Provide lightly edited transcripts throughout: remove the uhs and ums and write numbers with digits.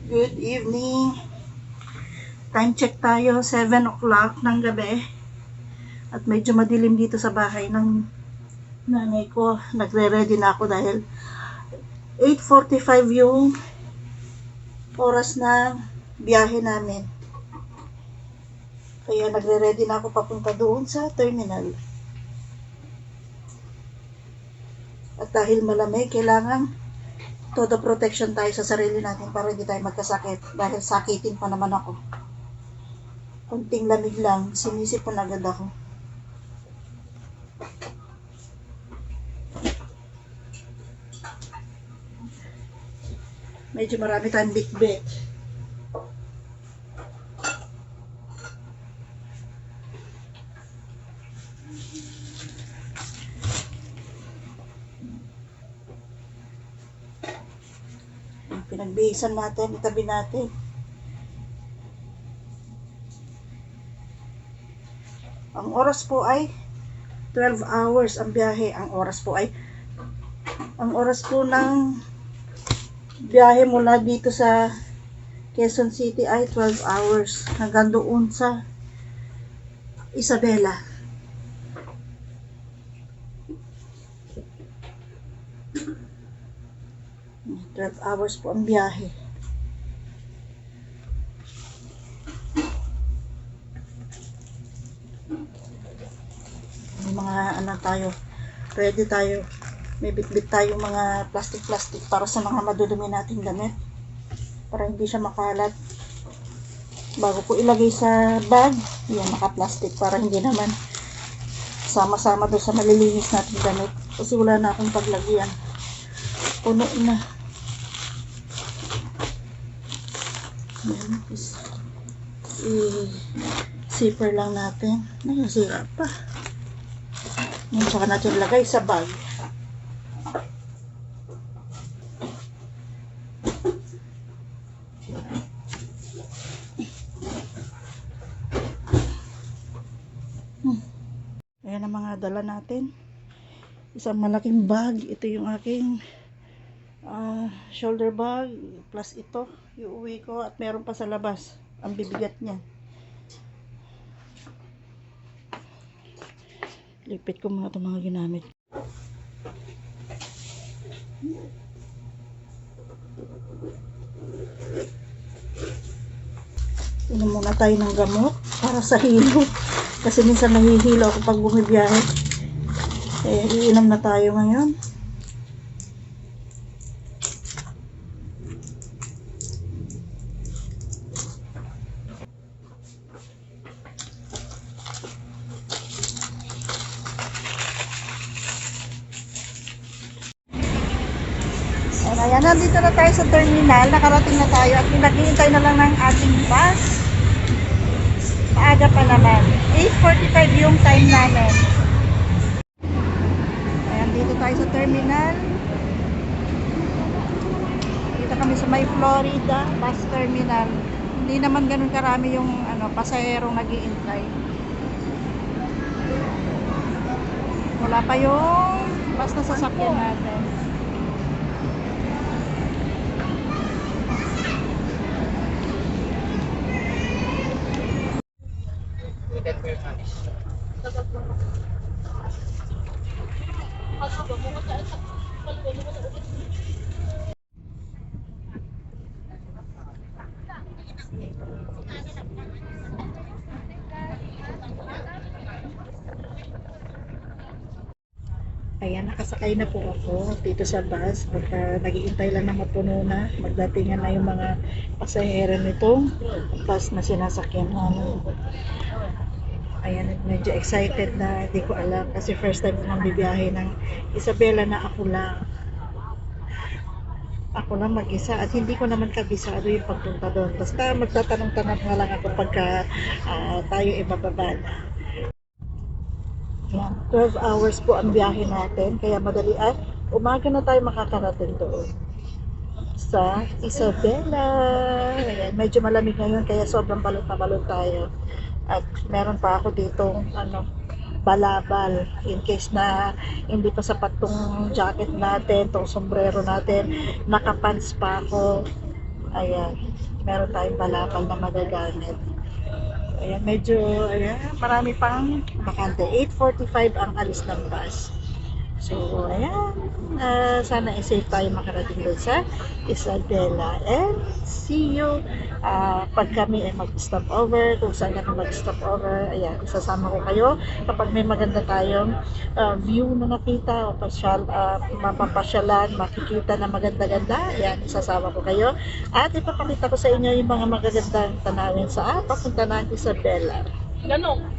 Good evening. Time check tayo, 7 o'clock ng gabi. At medyo madilim dito sa bahay ng nanay ko. Nagre-ready na ako dahil 8:45 yung oras na biyahe namin. Kaya nagre-ready na ako papunta doon sa terminal. At dahil malamig, kailangan todo protection tayo sa sarili natin para hindi tayo magkasakit. Dahil sakitin pa naman ako. Kunting lamig lang, sinisipon agad ako. Medyo marami tayong bit-bit. Pinagbihisan natin, itabi natin. Ang oras po ay 12 hours ang biyahe. Ang oras po ng biyahe mula dito sa Quezon City ay 12 hours hanggang doon sa Isabela. Twelve hours po ang biyahe. May mga tayo, ready tayo. May bit-bit tayo mga plastic para sa mga madudumi nating damit. Para hindi siya makalat. Bago po ilagay sa bag, yan, naka-plastic para hindi naman sama-sama doon sa malilinis nating damit. Kasi wala na akong paglagyan. Puno na. Yan, i-zipper lang natin. Nasira pa. Yan, saka natin lagay sa bag. Ayan ang mga dala natin. Isang malaking bag. Ito yung aking shoulder bag. Plus ito, iuwi ko. At meron pa sa labas. Ang bibigat niya. Lipit ko mga itong mga ginamit. Inom muna tayo ng gamot para sa hilo. Kasi minsan nahihilo ako pag bumibiyahe. Kaya iinom na tayo ngayon. Ayan, nandito na tayo sa terminal. Nakarating na tayo at naghihintay na lang ng ating bus. Maaga pa naman. 8:45 yung time namin. Ayan, dito tayo sa terminal. Dito kami sa may Florida bus terminal. Hindi naman ganun karami yung pasaherong naghihintay. Wala pa yung bus na sasakyan natin. Ayan, nakasakay na po ako dito sa bus. Nag-iintay lang na mapuno na. Magdatingan na yung mga pasahero nitong bus na sinasakyan namin. Ayan, medyo excited na. Hindi ko alam kasi first time ko bibiyahe ng Isabela na ako lang. Ako lang mag-isa at hindi ko naman kabisado yung pagpunta doon. Basta magtatanong-tanong nga lang ako pagka tayo ibababa na. Yan, 12 hours po ang biyahe natin, kaya madali at umaga na tayo makakarating doon sa Isabela. Ayan, medyo malamig ngayon kaya sobrang balot na balot tayo. At meron pa ako ditong balabal in case na hindi pa sapat tong jacket natin, tong sombrero natin, nakapants pa ako. Ayan, meron tayong balakal na magagamit. Ayan, medyo, ayan, marami pang bakante. 8:45 ang alis ng bus. So, ayan, sana safe tayo makarating doon sa Isabela. And see you pag kami ay mag-stop over, kung saan kami mag-stop over. Ayan, isasama ko kayo kapag may maganda tayong view na nakita o mapapasyalan, makikita na maganda-ganda. Ayan, isasama ko kayo. At ipapakita ko sa inyo yung mga magagandang tanawin sa papunta ng Isabela. Ganon.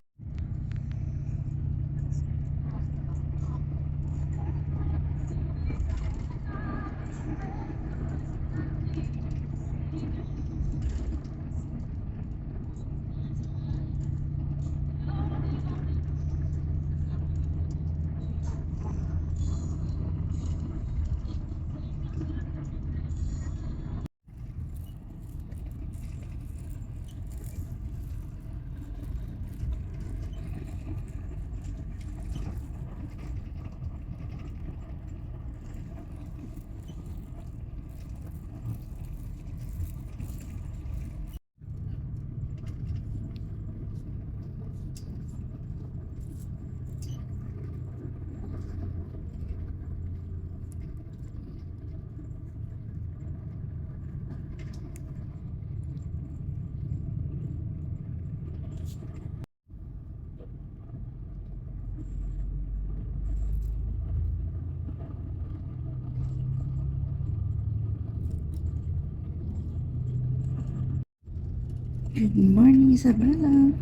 Good morning, Isabela.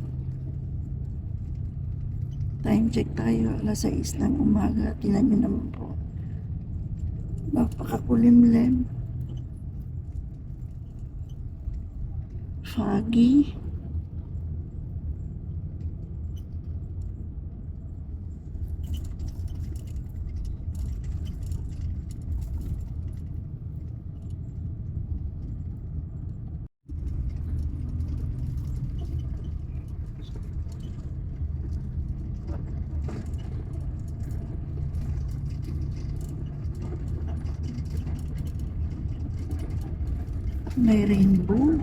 Time check tayo, alas 6 ng umaga. Tingnan nyo naman po. Napakakulimlim. Foggy. May rainbow.